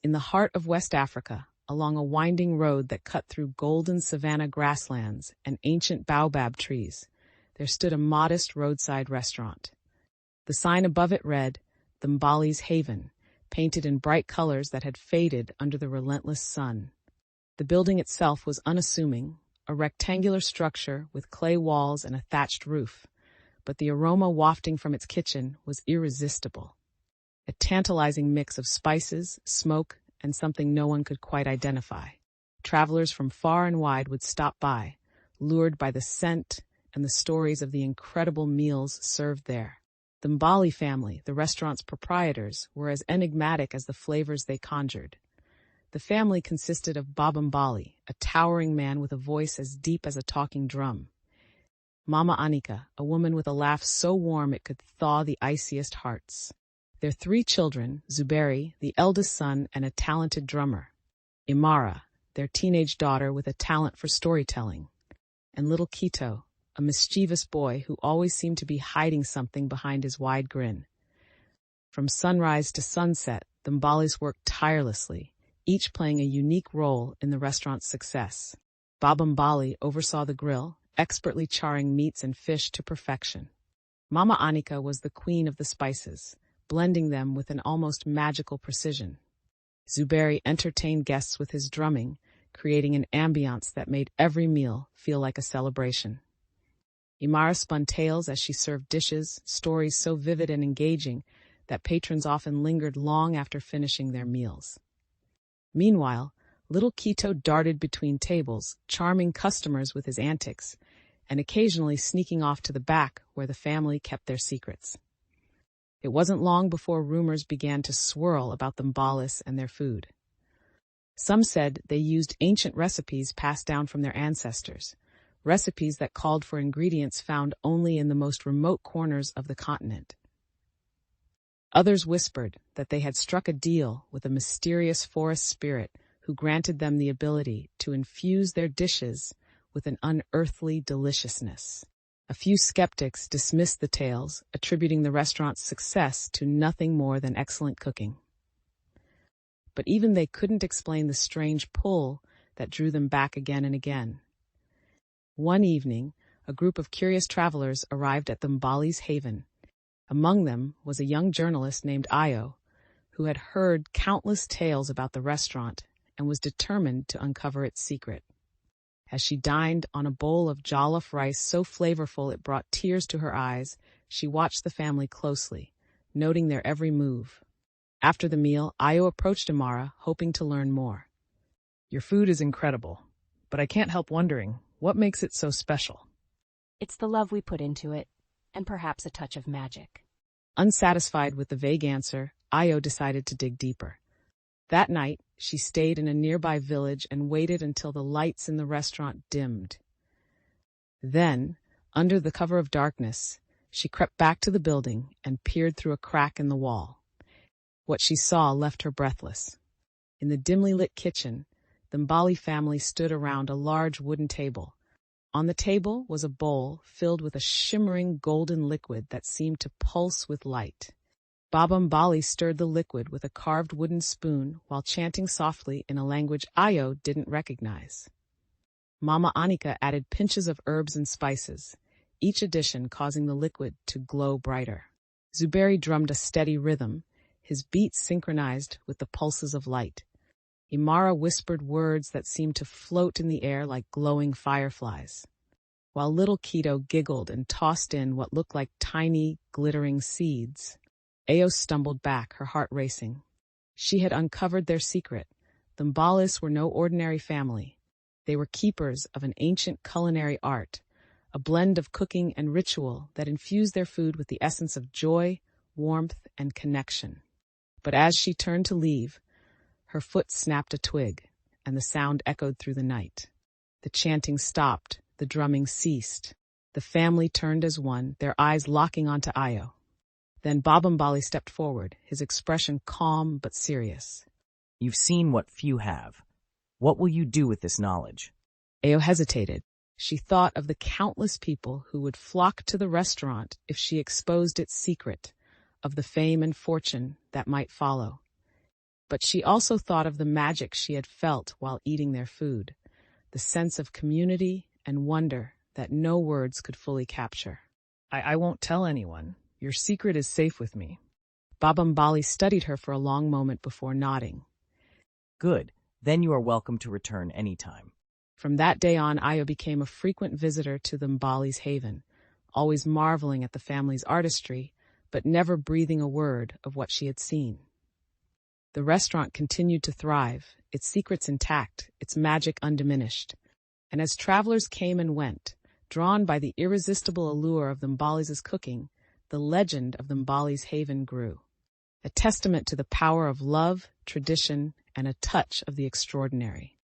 In the heart of West Africa, along a winding road that cut through golden savanna grasslands and ancient baobab trees, there stood a modest roadside restaurant. The sign above it read, "The Mbali's Haven," painted in bright colors that had faded under the relentless sun. The building itself was unassuming, a rectangular structure with clay walls and a thatched roof, but the aroma wafting from its kitchen was irresistible. A tantalizing mix of spices, smoke, and something no one could quite identify. Travelers from far and wide would stop by, lured by the scent and the stories of the incredible meals served there. The Mbali family, the restaurant's proprietors, were as enigmatic as the flavors they conjured. The family consisted of Baba Mbali, a towering man with a voice as deep as a talking drum. Mama Anika, a woman with a laugh so warm it could thaw the iciest hearts. Their 3 children, Zuberi, the eldest son and a talented drummer. Imara, their teenage daughter with a talent for storytelling. And little Kito, a mischievous boy who always seemed to be hiding something behind his wide grin. From sunrise to sunset, the Mbalis worked tirelessly, each playing a unique role in the restaurant's success. Baba Mbali oversaw the grill, expertly charring meats and fish to perfection. Mama Anika was the queen of the spices, blending them with an almost magical precision. Zuberi entertained guests with his drumming, creating an ambiance that made every meal feel like a celebration. Imara spun tales as she served dishes, stories so vivid and engaging that patrons often lingered long after finishing their meals. Meanwhile, little Kito darted between tables, charming customers with his antics, and occasionally sneaking off to the back where the family kept their secrets. It wasn't long before rumors began to swirl about the Mbalis and their food. Some said they used ancient recipes passed down from their ancestors, recipes that called for ingredients found only in the most remote corners of the continent. Others whispered that they had struck a deal with a mysterious forest spirit who granted them the ability to infuse their dishes with an unearthly deliciousness. A few skeptics dismissed the tales, attributing the restaurant's success to nothing more than excellent cooking. But even they couldn't explain the strange pull that drew them back again and again. One evening, a group of curious travelers arrived at the Mbali's Haven. Among them was a young journalist named Ayo, who had heard countless tales about the restaurant and was determined to uncover its secret. As she dined on a bowl of jollof rice so flavorful it brought tears to her eyes, she watched the family closely, noting their every move. After the meal, Ayo approached Imara, hoping to learn more. "Your food is incredible, but I can't help wondering, what makes it so special?" "It's the love we put into it, and perhaps a touch of magic." Unsatisfied with the vague answer, Ayo decided to dig deeper. That night, she stayed in a nearby village and waited until the lights in the restaurant dimmed. Then, under the cover of darkness, she crept back to the building and peered through a crack in the wall. What she saw left her breathless. In the dimly lit kitchen, the Mbali family stood around a large wooden table. On the table was a bowl filled with a shimmering golden liquid that seemed to pulse with light. Baba Mbali stirred the liquid with a carved wooden spoon while chanting softly in a language Ayo didn't recognize. Mama Anika added pinches of herbs and spices, each addition causing the liquid to glow brighter. Zuberi drummed a steady rhythm, his beats synchronized with the pulses of light. Imara whispered words that seemed to float in the air like glowing fireflies, while little Kito giggled and tossed in what looked like tiny, glittering seeds. Ayo stumbled back, her heart racing. She had uncovered their secret. The Mbalis were no ordinary family. They were keepers of an ancient culinary art, a blend of cooking and ritual that infused their food with the essence of joy, warmth, and connection. But as she turned to leave, her foot snapped a twig, and the sound echoed through the night. The chanting stopped, the drumming ceased. The family turned as one, their eyes locking onto Ayo. Then Baba Mbali stepped forward, his expression calm but serious. "You've seen what few have. What will you do with this knowledge?" Ayo hesitated. She thought of the countless people who would flock to the restaurant if she exposed its secret, of the fame and fortune that might follow. But she also thought of the magic she had felt while eating their food, the sense of community and wonder that no words could fully capture. I won't tell anyone. Your secret is safe with me. Baba Mbali studied her for a long moment before nodding. Good. Then you are welcome to return anytime. From that day on, Ayo became a frequent visitor to the Mbali's haven, always marveling at the family's artistry, but never breathing a word of what she had seen. The restaurant continued to thrive, its secrets intact, its magic undiminished. And as travelers came and went, drawn by the irresistible allure of the Mbali's cooking, the legend of the Mbali's haven grew, a testament to the power of love, tradition, and a touch of the extraordinary.